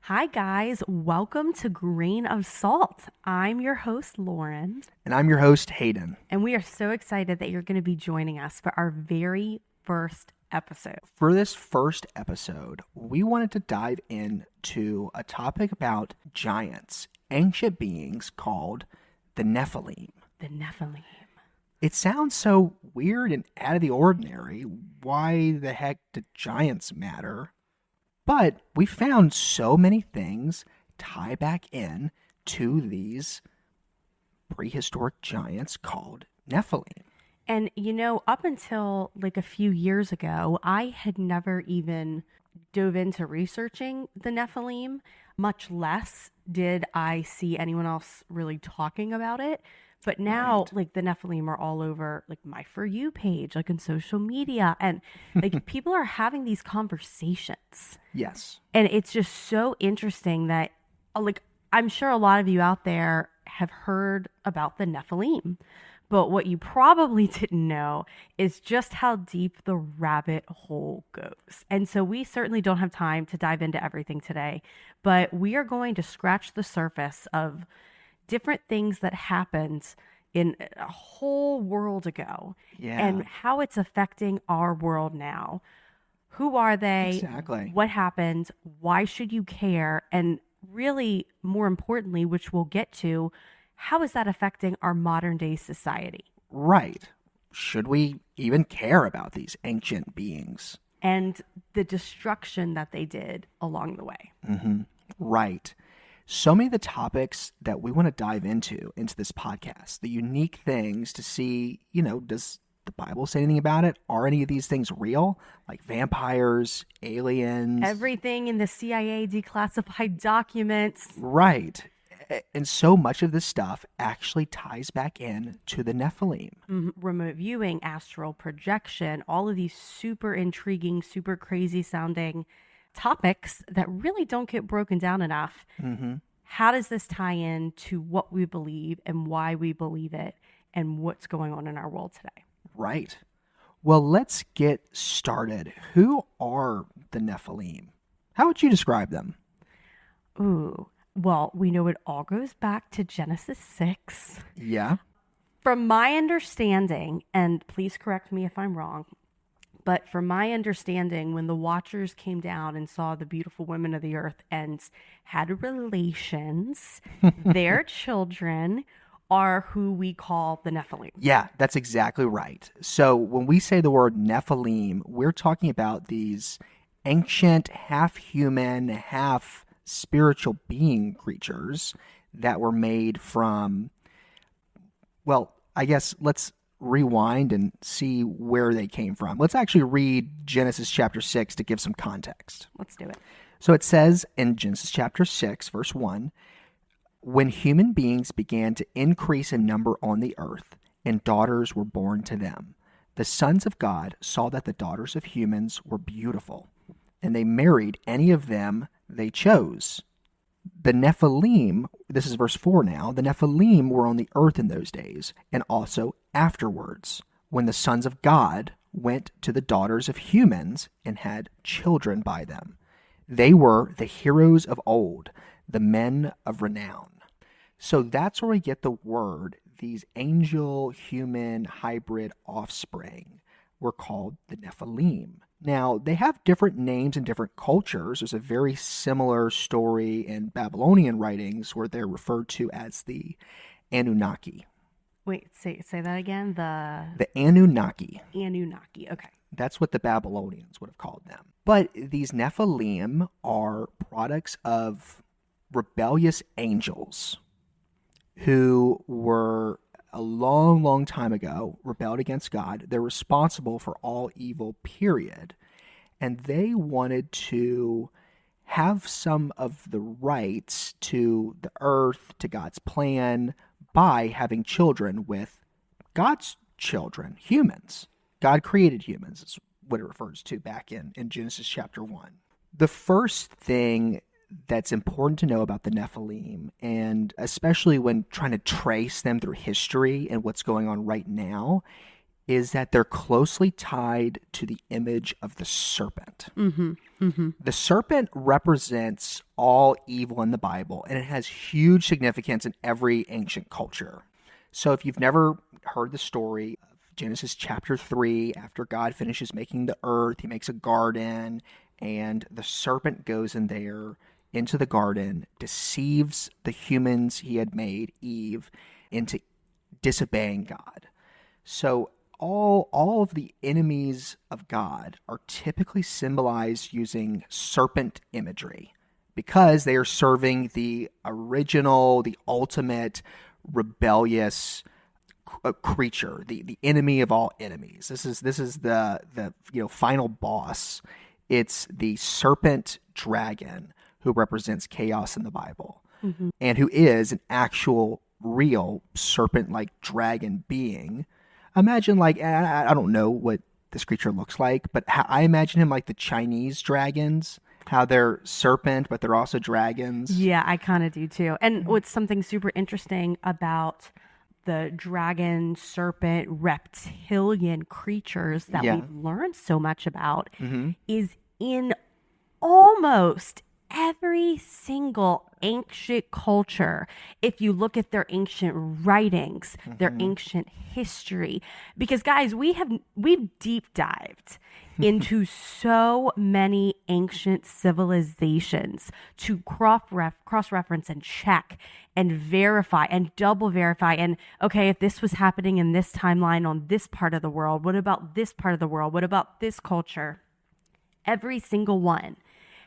Hi, guys. Welcome to Grain of Salt. I'm your host, Lauren, And I'm your host, Hayden. and we are so excited that you're going to be joining us for our very first episode. For this first episode, we wanted to dive into a topic about giants, ancient beings called the Nephilim. The Nephilim. It sounds so weird and out of the ordinary. Why the heck do giants matter? But we found so many things tie back in to these prehistoric giants called Nephilim. And up until like a few years ago, I had never even dove into researching the Nephilim, much less did I see anyone else really talking about it. But now, Right. like the Nephilim are all over, like my For You page, like in social media, and like people are having these conversations. Yes. And it's just so interesting that, like, I'm sure a lot of you out there have heard about the Nephilim. But what you probably didn't know is just how deep the rabbit hole goes. And so we certainly don't have time to dive into everything today, but we are going to scratch the surface of different things that happened in a whole world ago Yeah. and how it's affecting our world now. Who are they? Exactly. What happened? Why should you care? And really, more importantly, which we'll get to, how is that affecting our modern day society? Right. Should we even care about these ancient beings? And the destruction that they did along the way. Right. So many of the topics that we want to dive into this podcast, the unique things to see, does the Bible say anything about it? Are any of these things real? Like vampires, aliens? Everything in the CIA declassified documents. Right. And so much of this stuff actually ties back in to the Nephilim. Remote viewing, astral projection, all of these super intriguing, super crazy sounding topics that really don't get broken down enough. How does this tie in to what we believe and why we believe it and what's going on in our world today? Right. Well, let's get started. Who are the Nephilim? How would you describe them? Ooh, well, we know it all goes back to Genesis 6. Yeah. From my understanding, and please correct me if I'm wrong, but from my understanding, when the Watchers came down and saw the beautiful women of the earth and had relations, their children are who we call the Nephilim. Yeah, that's exactly right. So when we say the word Nephilim, we're talking about these ancient, half human, half spiritual being creatures that were made from, well, I guess let's rewind and see where they came from. Let's actually read Genesis chapter 6 to give some context. Let's do it. So it says in Genesis chapter 6, verse 1, when human beings began to increase in number on the earth, and daughters were born to them, the sons of God saw that the daughters of humans were beautiful, and they married any of them they chose. The Nephilim, this is verse 4 now, the Nephilim were on the earth in those days, and also afterwards, when the sons of God went to the daughters of humans and had children by them. They were the heroes of old, the men of renown. So that's where we get the word. These angel-human hybrid offspring were called the Nephilim. Now, they have different names in different cultures. There's a very similar story in Babylonian writings where they're referred to as the Anunnaki. Wait, say that again. The The Anunnaki. Anunnaki. Okay. That's what the Babylonians would have called them. But these Nephilim are products of rebellious angels who were a long, long time ago rebelled against God. They're responsible for all evil, period. And they wanted to have some of the rights to the earth, to God's plan, by having children with God's children, humans. God created humans, is what it refers to back in Genesis chapter 1. The first thing that's important to know about the Nephilim, and especially when trying to trace them through history and what's going on right now, is that they're closely tied to the image of the serpent. The serpent represents all evil in the Bible, and it has huge significance in every ancient culture. So if you've never heard the story of Genesis chapter 3, after God finishes making the earth, he makes a garden, and the serpent goes in there into the garden, deceives the humans he had made, Eve, into disobeying God. So all of the enemies of God are typically symbolized using serpent imagery because they are serving the original, the ultimate rebellious creature, the enemy of all enemies. This is the final boss. It's the serpent dragon who represents chaos in the Bible, and who is an actual real serpent-like dragon being. Imagine, like, I don't know what this creature looks like, but I imagine him like the Chinese dragons, how they're serpent, but they're also dragons. Yeah, I kind of do too. And what's something super interesting about the dragon, serpent, reptilian creatures that we've learned so much about is in almost every single ancient culture, if you look at their ancient writings, their ancient history, because guys, we've deep dived into so many ancient civilizations to cross-reference and check and verify and double verify. And okay, if this was happening in this timeline on this part of the world, what about this part of the world? What about this culture? Every single one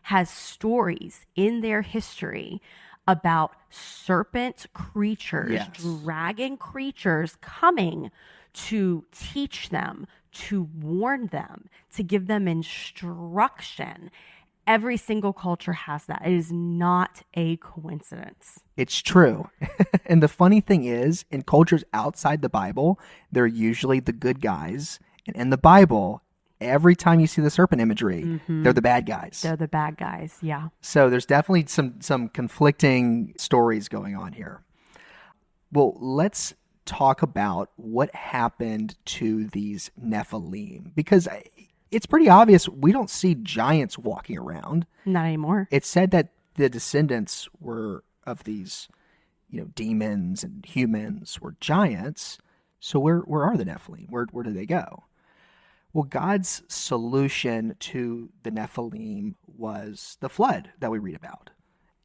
has stories in their history about serpent creatures, dragon creatures coming to teach them, to warn them, to give them instruction. Every single culture has that. It is not a coincidence. It's true. And the funny thing is, in cultures outside the Bible, they're usually the good guys. And in the Bible, every time you see the serpent imagery, they're the bad guys. They're the bad guys, yeah. So there's definitely some conflicting stories going on here. Well, let's talk about what happened to these Nephilim, because it's pretty obvious we don't see giants walking around. Not anymore. It's said that the descendants were of these, demons and humans were giants. So where are the Nephilim? Where do they go? Well, God's solution to the Nephilim was the flood that we read about,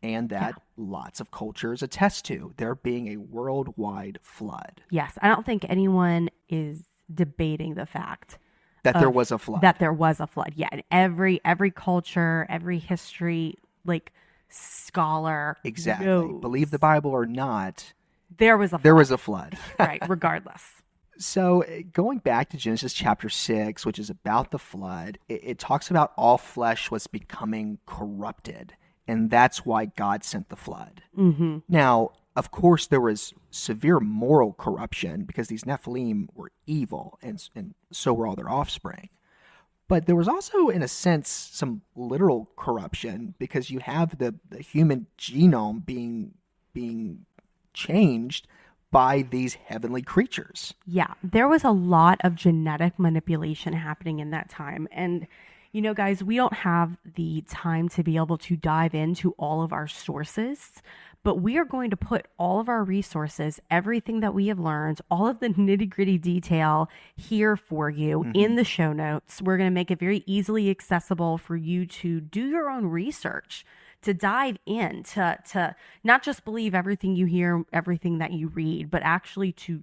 and that lots of cultures attest to, there being a worldwide flood. Yes, I don't think anyone is debating the fact that there was a flood. That there was a flood. Yeah, and every culture, every history, scholar exactly knows. Believe the Bible or not, there was a flood. There was a flood. Right, regardless. So going back to Genesis chapter 6, which is about the flood, it talks about all flesh was becoming corrupted, and that's why God sent the flood. Now, of course, there was severe moral corruption because these Nephilim were evil, and so were all their offspring. But there was also, in a sense, some literal corruption because you have the human genome being changed by these heavenly creatures. Yeah, there was a lot of genetic manipulation happening in that time. And, guys, we don't have the time to be able to dive into all of our sources, but we are going to put all of our resources, everything that we have learned, all of the nitty-gritty detail here for you in the show notes. We're going to make it very easily accessible for you to do your own research, to dive in, to not just believe everything you hear, everything that you read, but actually to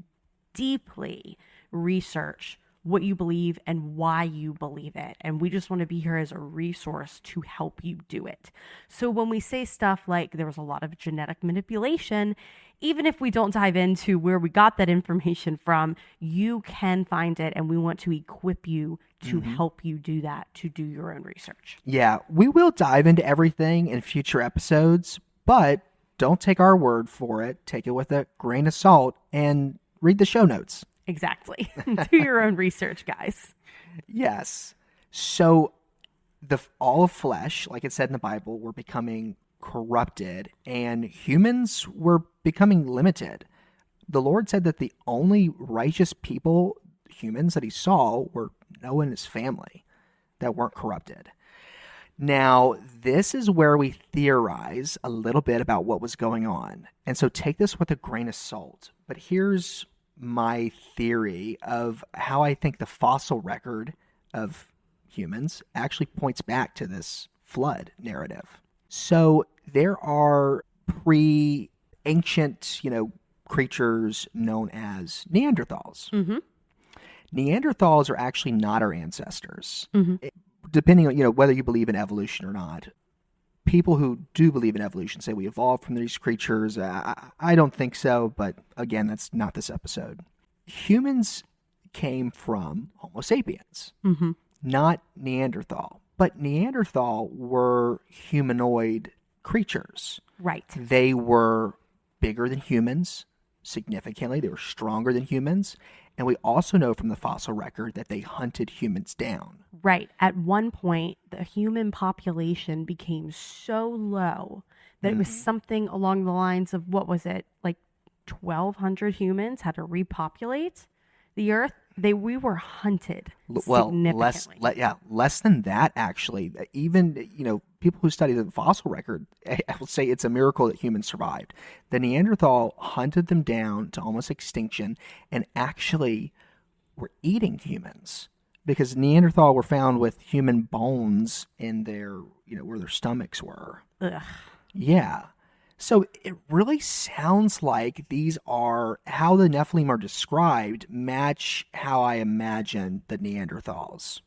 deeply research what you believe and why you believe it. And we just want to be here as a resource to help you do it. So when we say stuff like there was a lot of genetic manipulation, even if we don't dive into where we got that information from, you can find it, and we want to equip you to help you do that, to do your own research. Yeah, we will dive into everything in future episodes, but don't take our word for it. Take it with a grain of salt and read the show notes. Exactly. Do your own research, guys. Yes. So all of flesh, like it said in the Bible, were becoming corrupted, and humans were becoming limited. The Lord said that the only righteous people humans that he saw were Noah and his family that weren't corrupted. Now, this is where we theorize a little bit about what was going on. And so take this with a grain of salt. But here's my theory of how I think the fossil record of humans actually points back to this flood narrative. So there are pre-ancient, creatures known as Neanderthals. Mm-hmm. Neanderthals are actually not our ancestors. Mm-hmm. Depending on, whether you believe in evolution or not. People who do believe in evolution say we evolved from these creatures. I don't think so, but again, that's not this episode. Humans came from Homo sapiens, Mm-hmm. not Neanderthal. But Neanderthal were humanoid creatures. Right. They were bigger than humans, significantly. They were stronger than humans. And we also know from the fossil record that they hunted humans down. Right. At one point, the human population became so low that it was something along the lines of, what was it, like 1,200 humans had to repopulate the earth. We were hunted significantly. Less than that, actually. Even, people who study the fossil record, I will say it's a miracle that humans survived. The Neanderthal hunted them down to almost extinction and actually were eating humans because Neanderthal were found with human bones in their, where their stomachs were. Ugh. Yeah. So it really sounds like these are how the Nephilim are described match how I imagine the Neanderthals.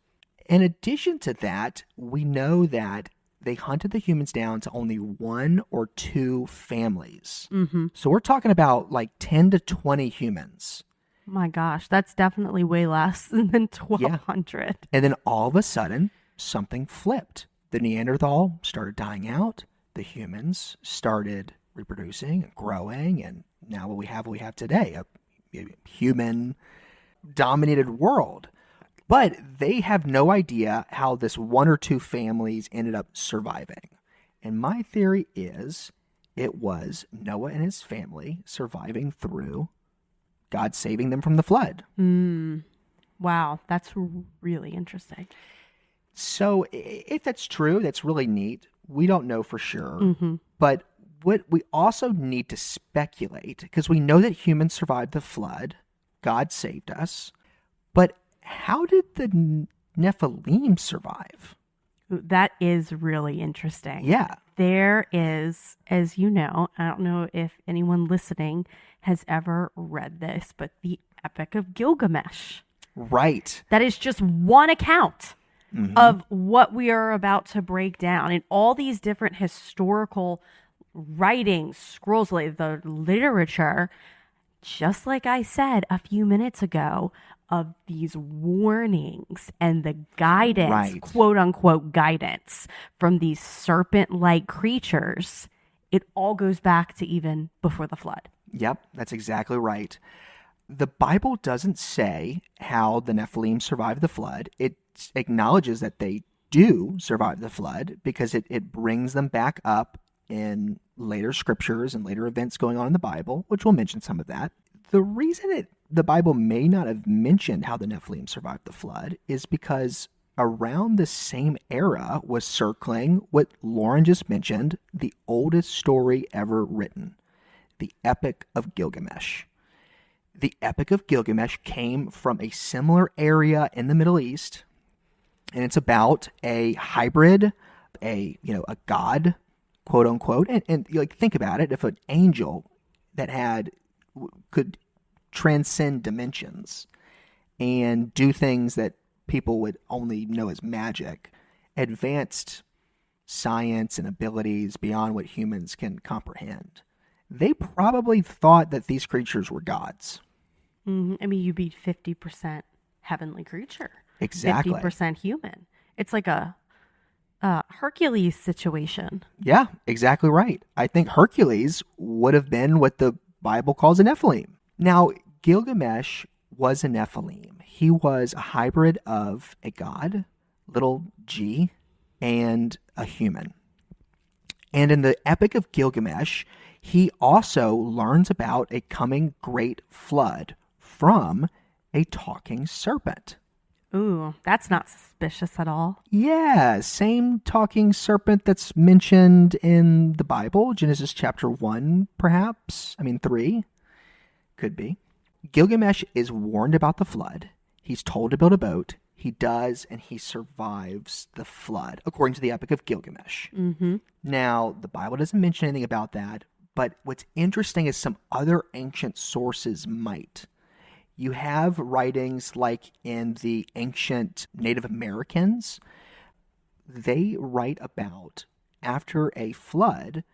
In addition to that, we know that they hunted the humans down to only 1 or 2 families. Mm-hmm. So we're talking about like 10 to 20 humans. My gosh, that's definitely way less than 1,200. And then all of a sudden, something flipped. The Neanderthal started dying out. The humans started reproducing and growing, and now what we have today, a human-dominated world. But they have no idea how this 1 or 2 families ended up surviving. And my theory is it was Noah and his family surviving through God saving them from the flood. Wow, that's really interesting. So if that's true, that's really neat. We don't know for sure. Mm-hmm. But what we also need to speculate, because we know that humans survived the flood, God saved us, but how did the Nephilim survive? That is really interesting. Yeah. There is, as you know, I don't know if anyone listening has ever read this, but the Epic of Gilgamesh. Right. That is just one account of what we are about to break down. And all these different historical writings, scrolls, like the literature, just like I said a few minutes ago, of these warnings and the guidance, Right. quote unquote guidance from these serpent-like creatures, it all goes back to even before the flood. Yep, that's exactly right. The Bible doesn't say how the Nephilim survived the flood. It acknowledges that they do survive the flood because it brings them back up in later scriptures and later events going on in the Bible, which we'll mention some of that. The reason the Bible may not have mentioned how the Nephilim survived the flood is because around the same era was circling what Lauren just mentioned, the oldest story ever written, the Epic of Gilgamesh. The Epic of Gilgamesh came from a similar area in the Middle East, and it's about a hybrid, a god, quote unquote, and like think about it, if an angel that could transcend dimensions and do things that people would only know as magic, advanced science and abilities beyond what humans can comprehend, they probably thought that these creatures were gods. Mm-hmm. I mean, you'd be 50% heavenly creature. Exactly. 50% human. It's like a Hercules situation. Yeah, exactly right. I think Hercules would have been what the Bible calls a Nephilim. Now, Gilgamesh was a Nephilim. He was a hybrid of a god, little g, and a human. And in the Epic of Gilgamesh, he also learns about a coming great flood from a talking serpent. Ooh, that's not suspicious at all. Yeah, same talking serpent that's mentioned in the Bible, Genesis chapter 1, perhaps. 3, could be. Gilgamesh is warned about the flood. He's told to build a boat. He does, and he survives the flood, according to the Epic of Gilgamesh. Mm-hmm. Now, the Bible doesn't mention anything about that, but what's interesting is some other ancient sources might. You have writings like in the ancient Native Americans. They write about, after a flood,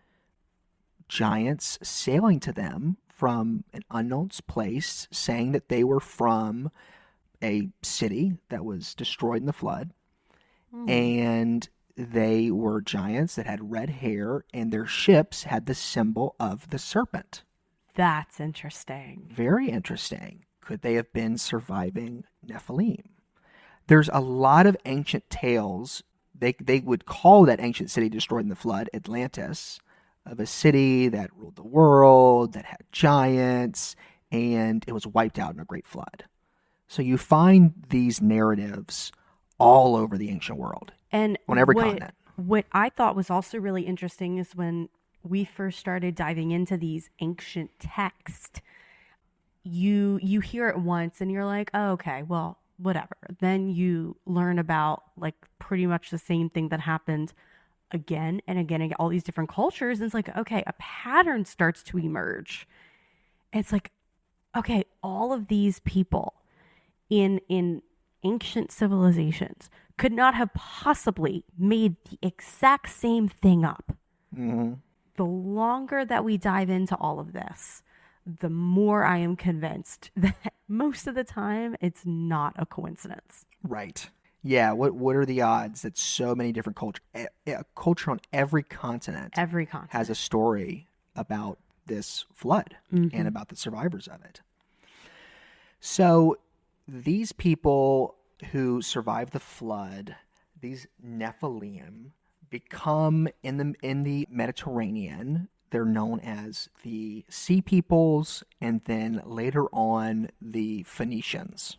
giants sailing to them from an unknown place, saying that they were from a city that was destroyed in the flood. And they were giants that had red hair, and their ships had the symbol of the serpent. That's interesting. Very interesting. Could they have been surviving Nephilim? There's a lot of ancient tales. They would call that ancient city destroyed in the flood Atlantis, of a city that ruled the world, that had giants, and it was wiped out in a great flood. So you find these narratives all over the ancient world, And on every continent. what I thought was also really interesting is when we first started diving into these ancient texts, you hear it once and you're like, oh, okay, well, whatever. Then you learn about like pretty much the same thing that happened again and again and all these different cultures. And it's like, okay, a pattern starts to emerge. It's like, okay, all of these people in ancient civilizations could not have possibly made the exact same thing up. Mm-hmm. The longer that we dive into all of this, the more I am convinced that most of the time it's not a coincidence. Right. Yeah. What are the odds that so many different cultures, a culture on every continent, Every continent has a story about this flood and about the survivors of it? So these people who survived the flood, these Nephilim, become in the Mediterranean. They're known as the Sea Peoples, and then later on the Phoenicians.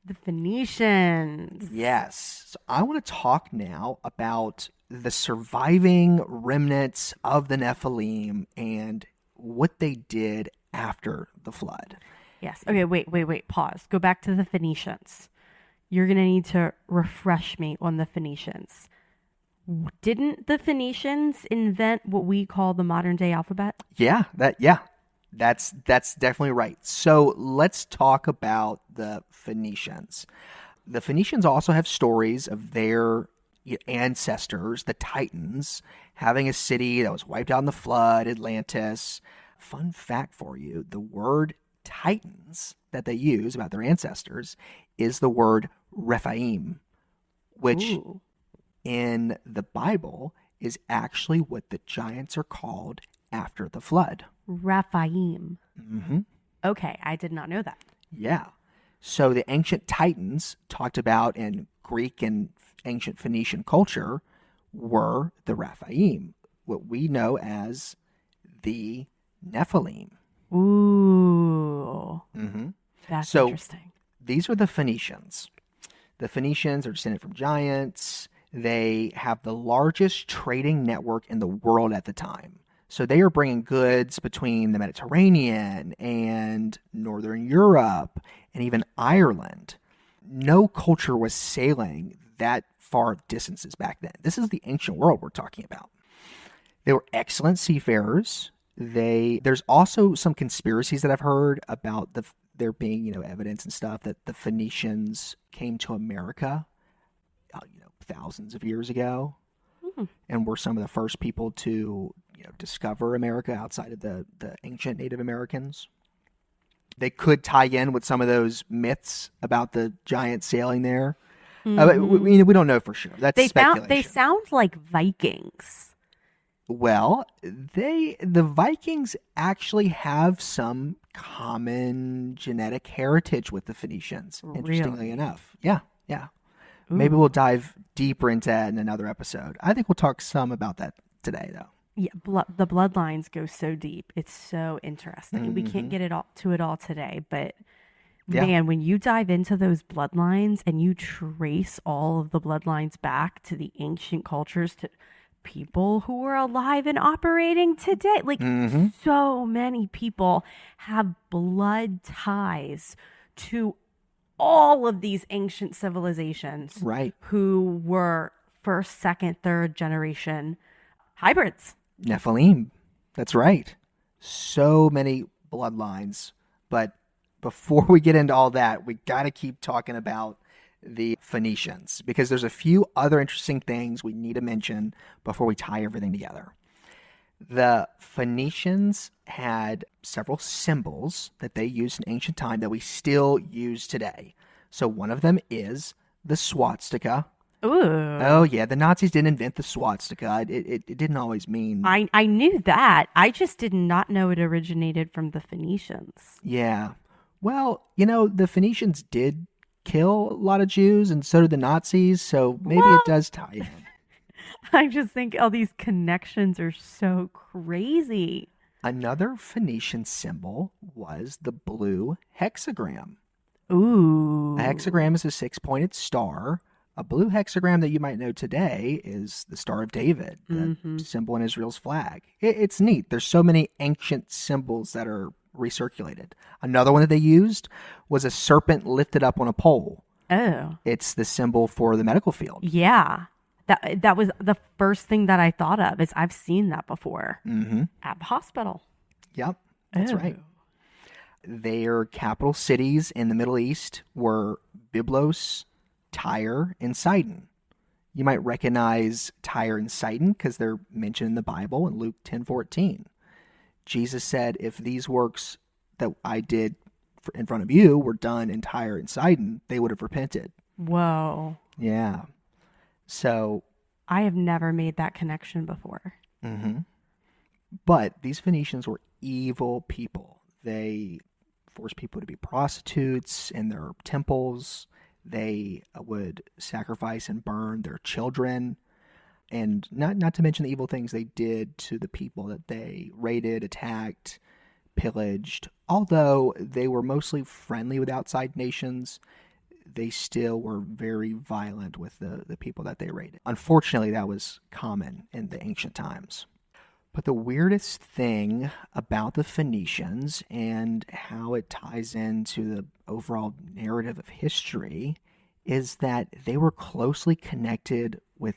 The Phoenicians. Yes. So I want to talk now about the surviving remnants of the Nephilim and what they did after the flood. Yes. Okay, wait. Pause. Go back to the Phoenicians. You're going to need to refresh me on the Phoenicians. Didn't the Phoenicians invent what we call the modern day alphabet? Yeah, that's definitely right. So let's talk about the Phoenicians. The Phoenicians also have stories of their ancestors, the Titans, having a city that was wiped out in the flood, Atlantis. Fun fact for you, the word Titans that they use about their ancestors is the word Rephaim, which Ooh. in the Bible is actually what the giants are called after the flood. Rephaim. Mm-hmm. Okay, I did not know that. Yeah. So the ancient Titans talked about in Greek and ancient Phoenician culture were the Rephaim, what we know as the Nephilim. Ooh. Mm-hmm. That's So interesting. these are the Phoenicians. The Phoenicians are descended from giants. They have the largest trading network in the world at the time. So they are bringing goods between the Mediterranean and Northern Europe and even Ireland. No culture was sailing that far distances back then. This is the ancient world we're talking about. They were excellent seafarers. There's also some conspiracies that I've heard about there being evidence and stuff that the Phoenicians came to America thousands of years ago and were some of the first people to discover America outside of the ancient Native Americans. They could tie in with some of those myths about the giant sailing there. But we don't know for sure. That's speculation. They sound like Vikings. Well, the Vikings actually have some common genetic heritage with the Phoenicians, interestingly enough. Yeah. Ooh. Maybe we'll dive deeper into that in another episode. I think we'll talk some about that today, though. Yeah, the bloodlines go so deep. It's so interesting. We can't get it all today, but Yeah. Man, when you dive into those bloodlines and you trace all of the bloodlines back to the ancient cultures, to people who are alive and operating today, like Mm-hmm. so many people have blood ties to all of these ancient civilizations Right. who were first, second, third generation hybrids. Nephilim. That's right. So many bloodlines. But before we get into all that, we got to keep talking about the Phoenicians because there's a few other interesting things we need to mention before we tie everything together. The Phoenicians had several symbols that they used in ancient time that we still use today. So one of them is the swastika. Ooh. Oh, yeah, the Nazis didn't invent the swastika. It didn't always mean. I knew that. I just did not know it originated from the Phoenicians. Yeah. Well, the Phoenicians did kill a lot of Jews, and so did the Nazis, so maybe it Well, does tie in. I just think all these connections are so crazy. Another Phoenician symbol was the blue hexagram. A Ooh. hexagram is a six-pointed star. A blue hexagram that you might know today is the Star of David, the symbol in Israel's flag. It's neat. There's so many ancient symbols that are recirculated. Another one that they used was a serpent lifted up on a pole. Oh. It's the symbol for the medical field. Yeah. That was the first thing that I thought of is I've seen that before at the hospital. Yep, that's Oh. right. Their capital cities in the Middle East were Byblos, Tyre, and Sidon. You might recognize Tyre and Sidon because they're mentioned in the Bible in Luke 10:14. Jesus said, if these works that I did in front of you were done in Tyre and Sidon, they would have repented. Whoa. Yeah. So, I have never made that connection before. but these Phoenicians were evil people. They forced people to be prostitutes in their temples. They would sacrifice and burn their children. And not to mention the evil things they did to the people that they raided, attacked, pillaged. Although they were mostly friendly with outside nations, they still were very violent with the people that they raided. Unfortunately, that was common in the ancient times. But the weirdest thing about the Phoenicians and how it ties into the overall narrative of history is that they were closely connected with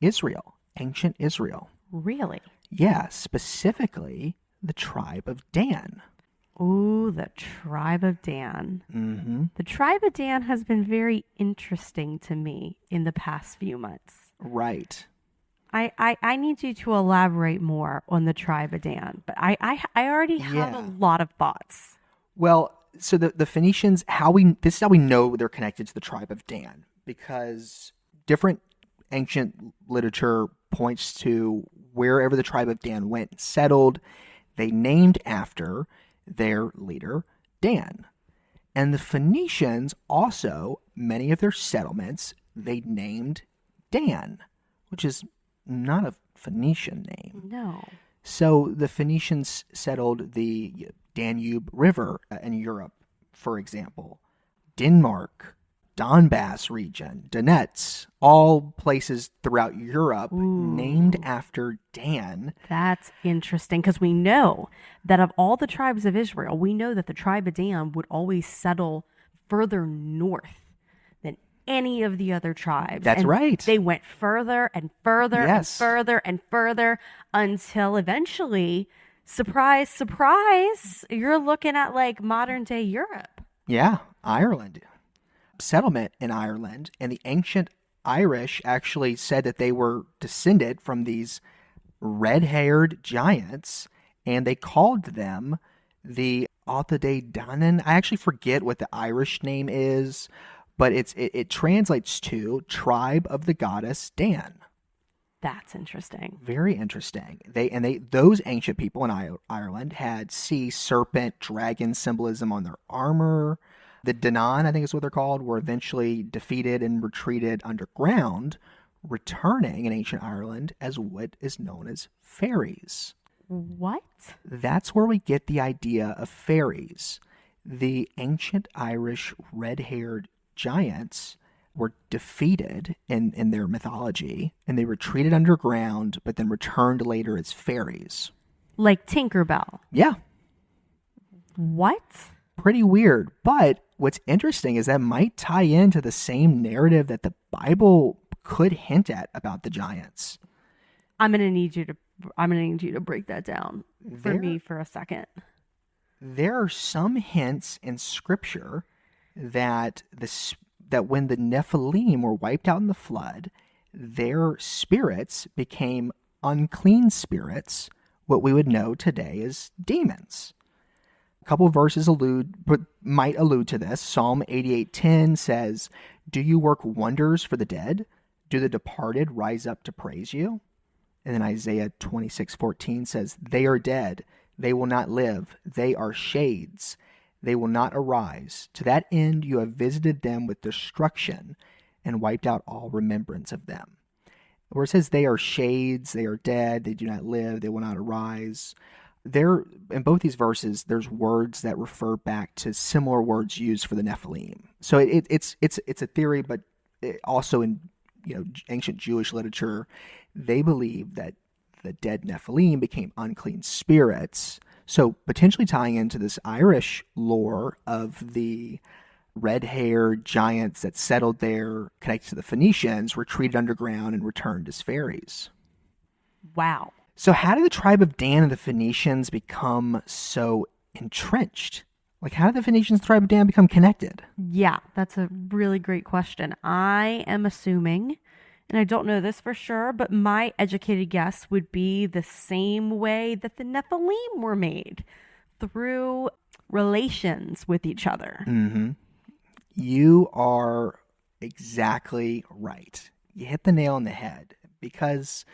Israel, ancient Israel. Really? Yeah, specifically the tribe of Dan. Ooh, the tribe of Dan. Mm-hmm. The tribe of Dan has been very interesting to me in the past few months. Right. I need you to elaborate more on the tribe of Dan, but I already have a lot of thoughts. Well, so the Phoenicians, this is how we know they're connected to the tribe of Dan, because different ancient literature points to wherever the tribe of Dan went and settled, they named after their leader, Dan. And the Phoenicians also, many of their settlements, they named Dan, which is not a Phoenician name. No. So the Phoenicians settled the Danube River in Europe, for example. Denmark, Donbass region, Donetsk, all places throughout Europe named after Dan. That's interesting because we know that of all the tribes of Israel, we know that the tribe of Dan would always settle further north than any of the other tribes. That's And right. They went further and further Yes. and further and further until eventually, surprise, surprise, you're looking at like modern day Europe. Yeah, Ireland. Settlement in Ireland, and the ancient Irish actually said that they were descended from these red-haired giants, and they called them the Althaday Danan. I actually forget what the Irish name is, but it translates to tribe of the goddess Dan. That's interesting. Very interesting. Those ancient people in Ireland had sea serpent, dragon symbolism on their armor. The Danan, I think is what they're called, were eventually defeated and retreated underground, returning in ancient Ireland as what is known as fairies. What? That's where we get the idea of fairies. The ancient Irish red-haired giants were defeated in their mythology, and they retreated underground, but then returned later as fairies. Like Tinkerbell. Yeah, What? pretty weird. But what's interesting is that might tie into the same narrative that the Bible could hint at about the giants. I'm gonna need you to break that down for me for a second. There are some hints in Scripture that that when the Nephilim were wiped out in the flood, their spirits became unclean spirits, what we would know today as demons. A couple of verses might allude to this. Psalm 88:10 says, "Do you work wonders for the dead? Do the departed rise up to praise you?" And then Isaiah 26:14 says, "They are dead. They will not live. They are shades. They will not arise. To that end you have visited them with destruction and wiped out all remembrance of them." Where it says they are shades, they are dead, they do not live, they will not arise. There, in both these verses, there's words that refer back to similar words used for the Nephilim. So it's a theory, but also in ancient Jewish literature, they believe that the dead Nephilim became unclean spirits. So potentially tying into this Irish lore of the red-haired giants that settled there, connected to the Phoenicians, retreated underground and returned as fairies. Wow. So how did the tribe of Dan and the Phoenicians become so entrenched? Like, how did the Phoenicians and the tribe of Dan become connected? Yeah, that's a really great question. I am assuming, and I don't know this for sure, but my educated guess would be the same way that the Nephilim were made, through relations with each other. Mm-hmm. You are exactly right. You hit the nail on the head, because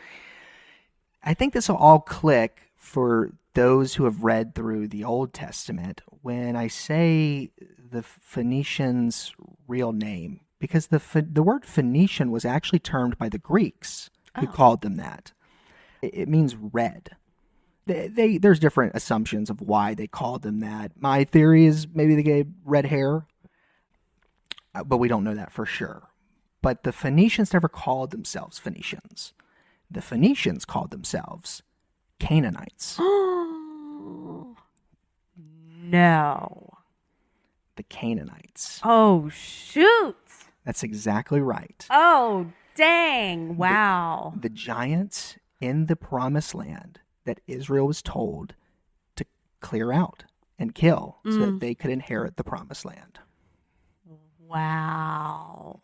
I think this will all click for those who have read through the Old Testament when I say the Phoenicians' real name, because the word Phoenician was actually termed by the Greeks, who called them that. It means red. There's different assumptions of why they called them that. My theory is maybe they gave red hair, but we don't know that for sure. But the Phoenicians never called themselves Phoenicians. The Phoenicians called themselves Canaanites. No. The Canaanites. Oh, shoot. That's exactly right. Oh, dang. Wow. The giants in the promised land that Israel was told to clear out and kill so that they could inherit the promised land. Wow.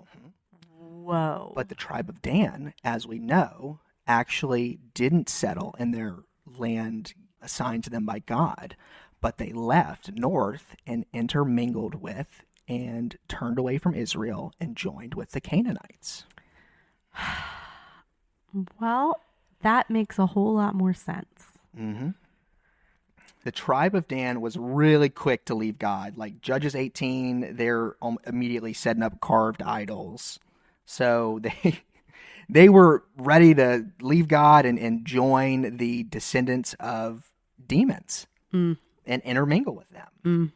Whoa. But the tribe of Dan, as we know, actually didn't settle in their land assigned to them by God, but they left north and intermingled with and turned away from Israel and joined with the Canaanites. Well, that makes a whole lot more sense. Mm-hmm. The tribe of Dan was really quick to leave God. Like Judges 18, they're immediately setting up carved idols. So they were ready to leave God and join the descendants of demons and intermingle with them.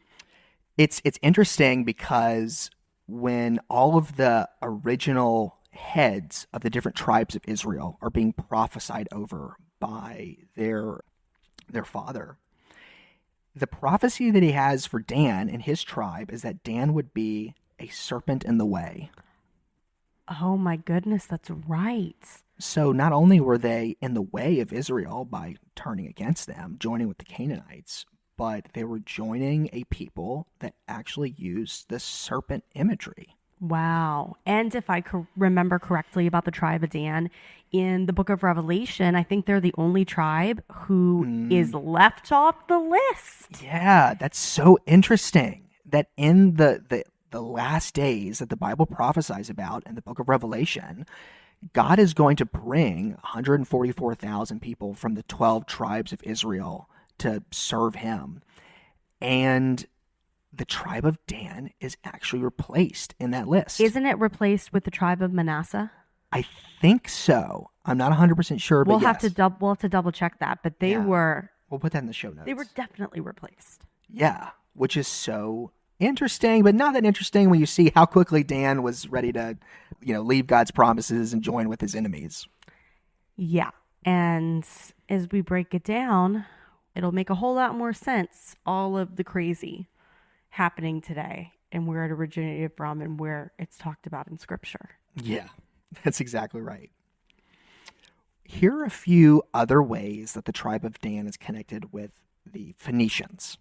It's interesting because when all of the original heads of the different tribes of Israel are being prophesied over by their father, the prophecy that he has for Dan and his tribe is that Dan would be a serpent in the way. Oh my goodness, that's right. So not only were they in the way of Israel by turning against them, joining with the Canaanites, but they were joining a people that actually used the serpent imagery. Wow. And if I remember correctly about the tribe of Dan, in the book of Revelation, I think they're the only tribe who is left off the list. Yeah, that's so interesting that in the last days that the Bible prophesies about in the book of Revelation, God is going to bring 144,000 people from the 12 tribes of Israel to serve him. And the tribe of Dan is actually replaced in that list. Isn't it replaced with the tribe of Manasseh? I think so. I'm not 100% sure, but we'll have to double check that. But they were. We'll put that in the show notes. They were definitely replaced. Yeah. which is so interesting, but not that interesting when you see how quickly Dan was ready to, leave God's promises and join with his enemies. Yeah. And as we break it down, it'll make a whole lot more sense, all of the crazy happening today and where it originated from and where it's talked about in Scripture. Yeah, that's exactly right. Here are a few other ways that the tribe of Dan is connected with the Phoenicians.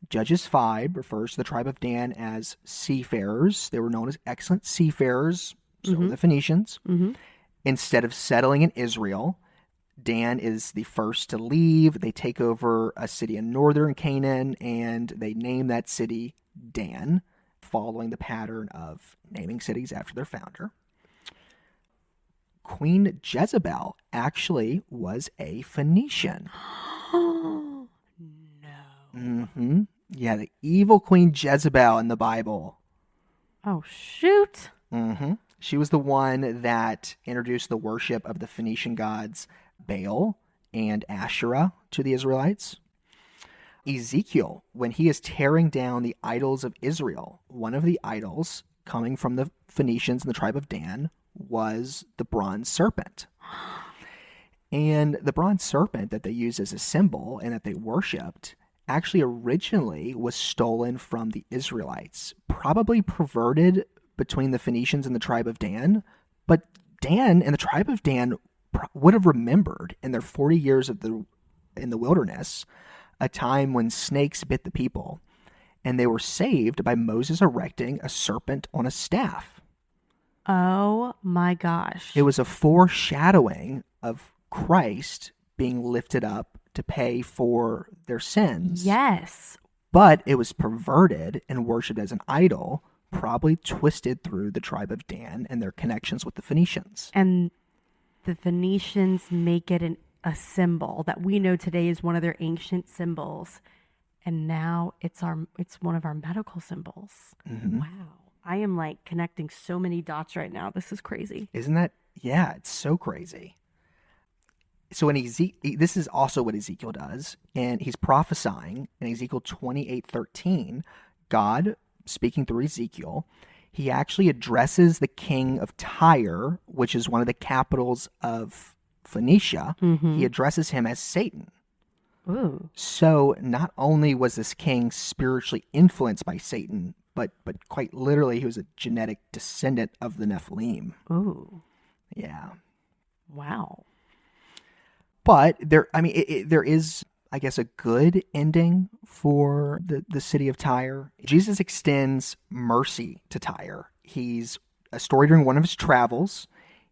Judges 5 refers to the tribe of Dan as seafarers. They were known as excellent seafarers, so were the Phoenicians. Instead of settling in Israel, Dan is the first to leave. They take over a city in northern Canaan, and they name that city Dan, following the pattern of naming cities after their founder. Queen Jezebel actually was a Phoenician. No. Yeah, the evil Queen Jezebel in the Bible. Oh, shoot. She was the one that introduced the worship of the Phoenician gods Baal and Asherah to the Israelites. Ezekiel, when he is tearing down the idols of Israel, one of the idols coming from the Phoenicians in the tribe of Dan was the bronze serpent. And the bronze serpent that they used as a symbol and that they worshipped actually originally was stolen from the Israelites, probably perverted between the Phoenicians and the tribe of Dan. But Dan and the tribe of Dan would have remembered in their 40 years in the wilderness a time when snakes bit the people, and they were saved by Moses erecting a serpent on a staff. Oh my gosh. It was a foreshadowing of Christ being lifted up to pay for their sins. Yes. But it was perverted and worshipped as an idol, probably twisted through the tribe of Dan and their connections with the Phoenicians. And the Phoenicians make it a symbol that we know today is one of their ancient symbols. And now it's one of our medical symbols. Wow. I am like connecting so many dots right now. This is crazy. Isn't that? Yeah, it's so crazy. So this is also what Ezekiel does, and he's prophesying in Ezekiel 28:13. God, speaking through Ezekiel, he actually addresses the king of Tyre, which is one of the capitals of Phoenicia. He addresses him as Satan. Ooh. So not only was this king spiritually influenced by Satan, but quite literally he was a genetic descendant of the Nephilim. Ooh. Yeah. Wow. But there is, I guess, a good ending for the city of Tyre. Jesus extends mercy to Tyre. He's a story during one of his travels.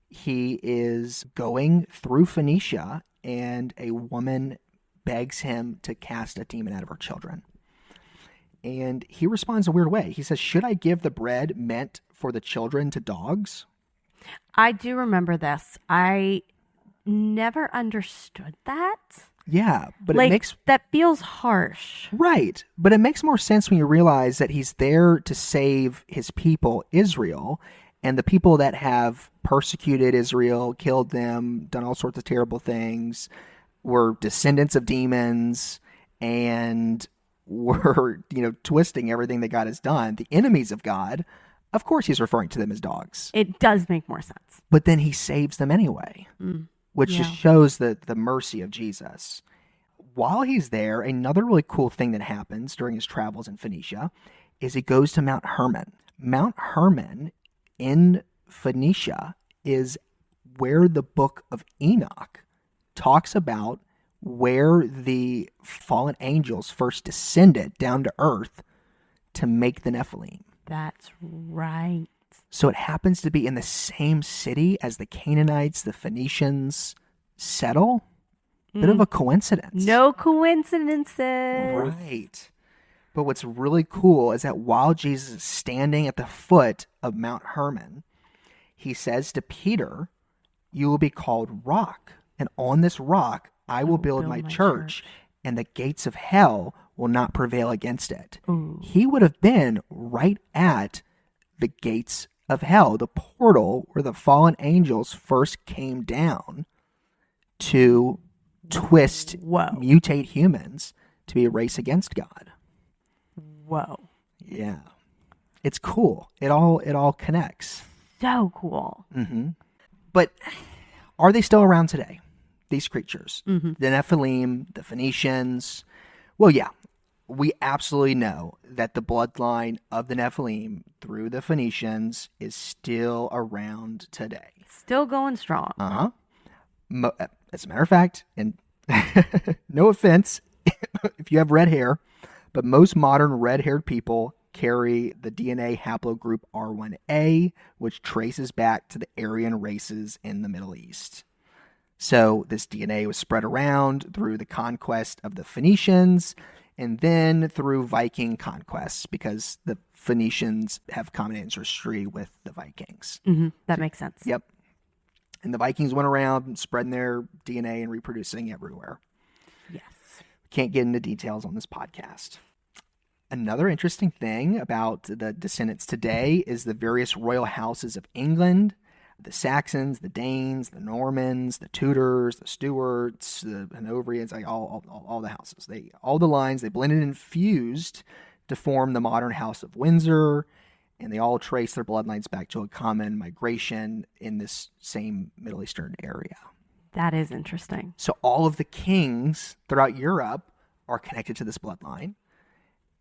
He is going through Phoenicia, and a woman begs him to cast a demon out of her children. And he responds a weird way. He says, "Should I give the bread meant for the children to dogs?" I do remember this. I never understood that. Yeah, but like, it makes... that feels harsh. Right, but it makes more sense when you realize that he's there to save his people, Israel, and the people that have persecuted Israel, killed them, done all sorts of terrible things, were descendants of demons, and were, twisting everything that God has done. The enemies of God, of course he's referring to them as dogs. It does make more sense. But then he saves them anyway, which just shows the mercy of Jesus. While he's there, another really cool thing that happens during his travels in Phoenicia is he goes to Mount Hermon. Mount Hermon in Phoenicia is where the book of Enoch talks about where the fallen angels first descended down to earth to make the Nephilim. That's right. So it happens to be in the same city as the Canaanites, the Phoenicians settle. Bit of a coincidence. No coincidences. Right. But what's really cool is that while Jesus is standing at the foot of Mount Hermon, he says to Peter, "You will be called Rock, and on this rock I will build my church, and the gates of hell will not prevail against it." Ooh. He would have been right at the gates of hell, the portal where the fallen angels first came down to twist, mutate humans to be a race against God. Whoa. Yeah. It's cool. It all connects. So cool. But are they still around today? These creatures, Mm-hmm. the Nephilim, the Phoenicians. Well, yeah, we absolutely know that the bloodline of the Nephilim through the Phoenicians is still around today. Still going strong. As a matter of fact, and no offense if you have red hair, but most modern red-haired people carry the DNA haplogroup R1A, which traces back to the Aryan races in the Middle East. So this DNA was spread around through the conquest of the Phoenicians and then through Viking conquests, because the Phoenicians have common ancestry with the Vikings. Mm-hmm. That makes sense. Yep. And the Vikings went around spreading their DNA and reproducing everywhere. Yes. Can't get into details on this podcast. Another interesting thing about the descendants today is the various royal houses of England, the Saxons, the Danes, the Normans, the Tudors, the Stuarts, the Hanoverians, like all the houses. All the lines, they blended and fused to form the modern House of Windsor, and they all trace their bloodlines back to a common migration in this same Middle Eastern area. That is interesting. So all of the kings throughout Europe are connected to this bloodline.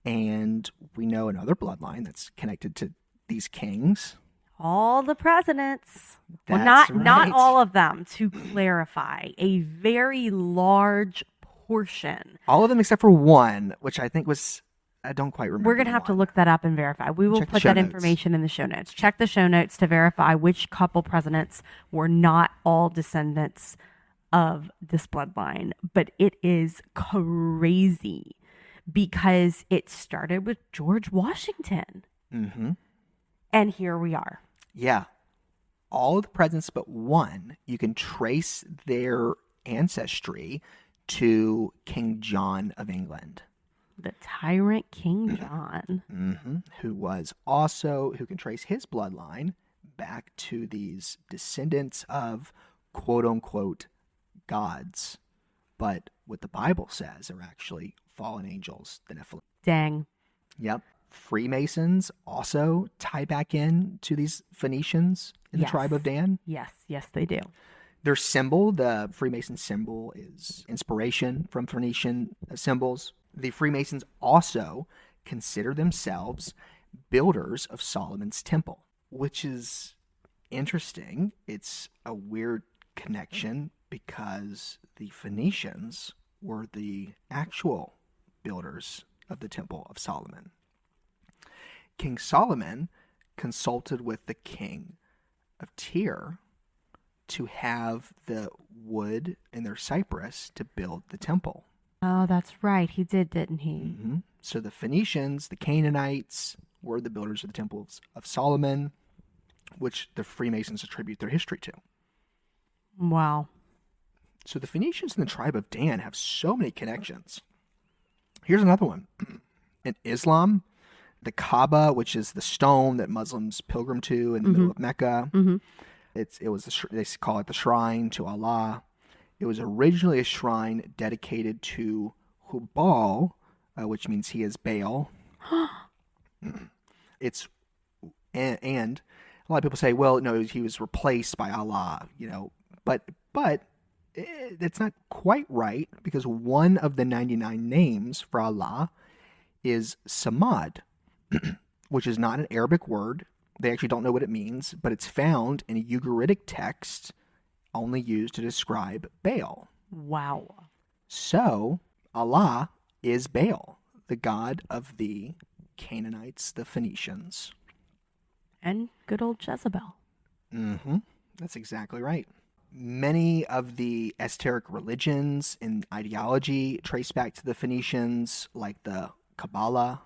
And we know another bloodline that's connected to these kings. All the presidents. That's not right. all of them, to clarify. A very large portion. All of them except for one, which I think was, I don't quite remember. We're going to have to look that up and verify. We will Check the put show that notes. information in the show notes. Check the show notes to verify which couple presidents were not all descendants of this bloodline. But it is crazy because it started with George Washington. Mm-hmm. And here we are. Yeah. All of the presidents but one, you can trace their ancestry to King John of England. The tyrant King John. Mm-hmm. Who can trace his bloodline back to these descendants of quote-unquote gods. But what the Bible says are actually fallen angels, the Nephilim. Dang. Yep. Freemasons also tie back in to these Phoenicians in the tribe of Dan. Yes, they do. Their symbol, the Freemason symbol, is inspiration from Phoenician symbols. The Freemasons also consider themselves builders of Solomon's temple, which is interesting. It's a weird connection because the Phoenicians were the actual builders of the Temple of Solomon. King Solomon consulted with the king of Tyre to have the wood and their cypress to build the temple. Oh, that's right. He did, didn't he? Mm-hmm. So the Phoenicians, the Canaanites, were the builders of the temples of Solomon, which the Freemasons attribute their history to. Wow. So the Phoenicians and the tribe of Dan have so many connections. Here's another one. In Islam, the Kaaba, which is the stone that Muslims pilgrim to in the middle of Mecca, they call it the shrine to Allah. It was originally a shrine dedicated to Hubal, which means he is Baal. And a lot of people say, well, no, he was replaced by Allah, but that's not quite right, because one of the 99 names for Allah is Samad, which is not an Arabic word. They actually don't know what it means, but it's found in a Ugaritic text only used to describe Baal. Wow. So Allah is Baal, the god of the Canaanites, the Phoenicians. And good old Jezebel. Mm-hmm. That's exactly right. Many of the esoteric religions and ideology trace back to the Phoenicians, like the Kabbalah.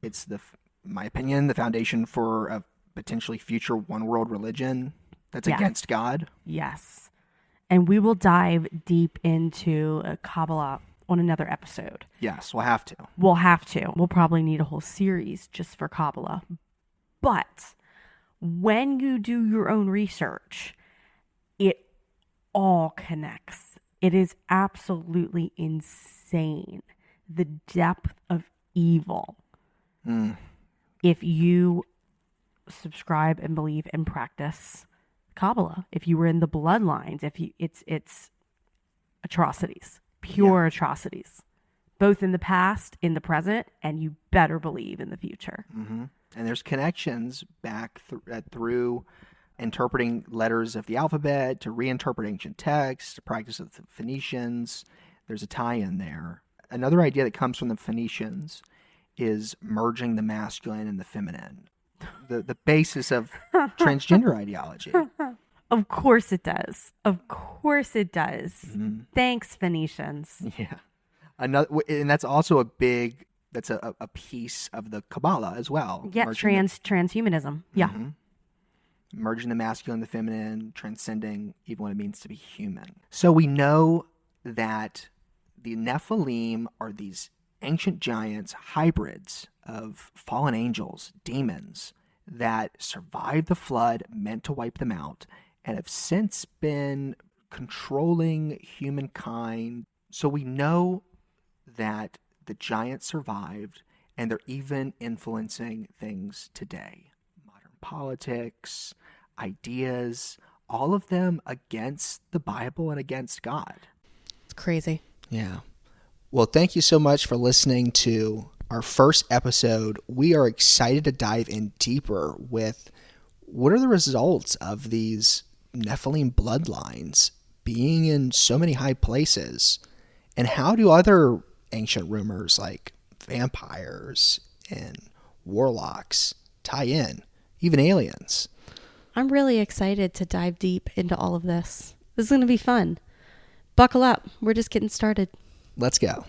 It's, in my opinion, the foundation for a potentially future one-world religion that's against God. Yes. And we will dive deep into Kabbalah on another episode. Yes, we'll have to. We'll probably need a whole series just for Kabbalah. But when you do your own research, it all connects. It is absolutely insane, the depth of evil Mm. If you subscribe and believe and practice Kabbalah, if you were in the bloodlines, if you, it's atrocities, pure atrocities, both in the past, in the present, and you better believe in the future. Mm-hmm. And there's connections back through interpreting letters of the alphabet to reinterpret ancient texts, to practice of the Phoenicians. There's a tie-in there. Another idea that comes from the Phoenicians is merging the masculine and the feminine, the basis of transgender ideology. Of course it does. Of course it does. Mm-hmm. Thanks, Phoenicians. Yeah. And that's also that's a piece of the Kabbalah as well. Yeah, transhumanism. Yeah. Mm-hmm. Merging the masculine and the feminine, transcending even what it means to be human. So we know that the Nephilim are these ancient giants, hybrids of fallen angels, demons, that survived the flood meant to wipe them out and have since been controlling humankind. So we know that the giants survived, and they're even influencing things today. Modern politics, ideas, all of them against the Bible and against God. It's crazy. Yeah. Well, thank you so much for listening to our first episode. We are excited to dive in deeper with what are the results of these Nephilim bloodlines being in so many high places, and how do other ancient rumors like vampires and warlocks tie in, even aliens. I'm really excited to dive deep into all of this. This is going to be fun. Buckle up. We're just getting started. Let's go.